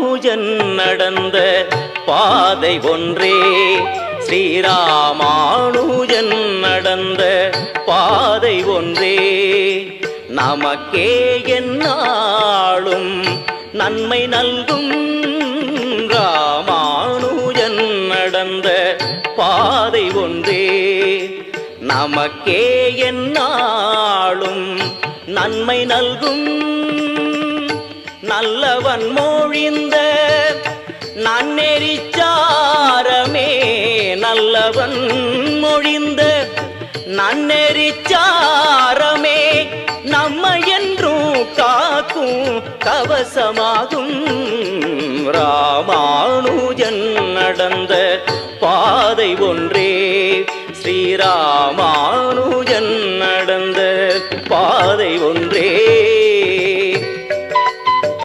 ஸ்ரீராமானுஜன் நடந்த பாதை ஒன்றே, ஸ்ரீராமானுஜன் நடந்த பாதை ஒன்றே. நமக்கே எந்நாளும் நன்மை நல்கும் ராமானுஜன் நடந்த பாதை ஒன்றே. நமக்கே எந்நாளும் நன்மை நல்கும் நல்லவன் மொழிந்த நன்னெறிச்சாரமே, நல்லவன் மொழிந்த நன்னெறிச்சாரமே நம்மை என்றும் காக்கும் கவசமாகும். ராமானுஜன் நடந்த பாதை ஒன்றே, ஸ்ரீராமானுஜன்